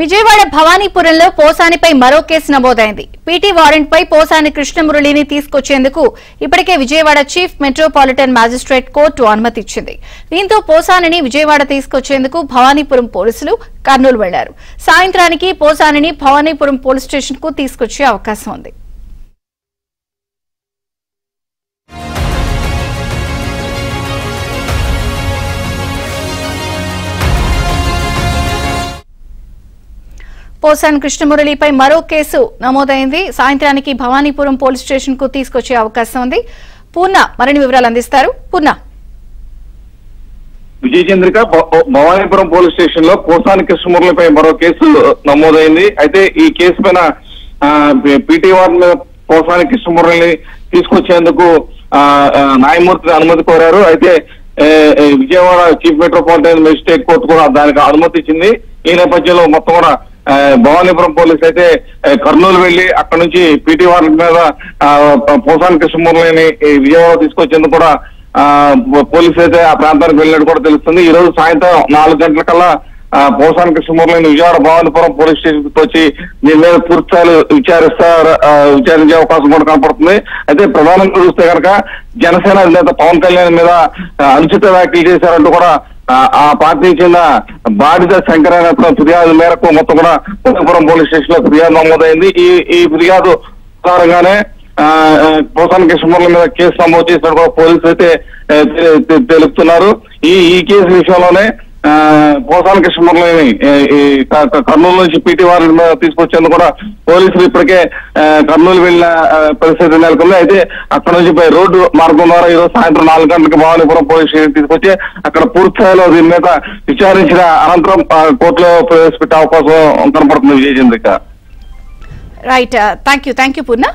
విజయవాడ భవానీపురంలో పోసానిపై మరో కేసు నమోదైంది. PT warrant పై పోసాని కృష్ణమురళిని తీసుకొచ్చేందుకు ఇప్పటికే Vijayawada chief metropolitan magistrate court అనుమతి ఇచ్చింది. దీంతో పోసానిని విజయవాడ తీసుకొచ్చేందుకు భవానీపురం పోలీసులు కర్నూలు వెళ్లారు. సాయంత్రానికి పోసానిని భవానీపురం పోలీస్ స్టేషన్ కు తీసుకొచ్చే అవకాశం ఉంది. పోసాని కృష్ణమురళిపై మరో కేసు నమోదైంది. సాయంత్రానికి భవానీపురం పోలీస్ స్టేషన్ కు తీసుకొచ్చే అవకాశం ఉంది. పూర్ణ మరిన్ని వివరాలు అందిస్తారు. పూర్ణ. విజయచంద్రిక, భవానీపురం పోలీస్ స్టేషన్ లో పోసాని కృష్ణమురళిపై మరో కేసు నమోదైంది. అయితే ఈ కేసు పైన పీటీ వార్ మీద పోసాని కృష్ణమురళిని తీసుకొచ్చేందుకు న్యాయమూర్తి అనుమతి కోరారు. అయితే Vijayawada chief metropolitan magistrate court కూడా దానికి అనుమతి ఇచ్చింది. ఈ నేపథ్యంలో మొత్తం కూడా భవానీపురం పోలీసు అయితే కర్నూలు వెళ్లి అక్కడ నుంచి పీటీ వారెంట్ మీద పోసాని కృష్ణమురళిని విజయవాడ తీసుకొచ్చేందుకు కూడా పోలీసు అయితే ఆ ప్రాంతానికి వెళ్ళినట్టు కూడా తెలుస్తుంది. ఈ రోజు సాయంత్రం 4 గంటల కల్లా పోసాని కృష్ణమురళిని విజయవాడ భవానీపురం పోలీస్ స్టేషన్ వచ్చి దీని మీద పూర్తిస్థాయిలో విచారించే అవకాశం కూడా కనపడుతుంది. అయితే ప్రధానంగా చూస్తే కనుక జనసేన అధినేత పవన్ కళ్యాణ్ మీద అనుచిత వ్యాఖ్యలు చేశారంటూ కూడా ఆ పార్టీకి చెందిన బాధిత శంకర్ అనే ఫిర్యాదు మేరకు మొత్తం కూడా భవానీపురం పోలీస్ స్టేషన్ లో ఫిర్యాదు నమోదైంది. ఈ ఫిర్యాదు ఆధారంగానే పోసాని కృష్ణమురళి మీద కేసు నమోదు చేసినట్టు కూడా పోలీసులు అయితే తెలుపుతున్నారు. ఈ కేసు విషయంలోనే పోసాని కృష్ణమురళిని కర్నూలు నుంచి పీటీ వారెంట్ మీద తీసుకొచ్చేందుకు కూడా పోలీసులు ఇప్పటికే కర్నూలు వెళ్లిన పరిస్థితి నెలకొంది. అయితే అక్కడ నుంచి రోడ్డు మార్గం ద్వారా ఈరోజు సాయంత్రం 4 గంటలకు భవానీపురం పోలీస్ స్టేషన్ తీసుకొచ్చి అక్కడ పూర్తి స్థాయిలో దీని మీద విచారించిన అనంతరం కోర్టులో ప్రవేశపెట్టే అవకాశం కనపడుతుంది. Vijayachandrika. Right, thank you Purna.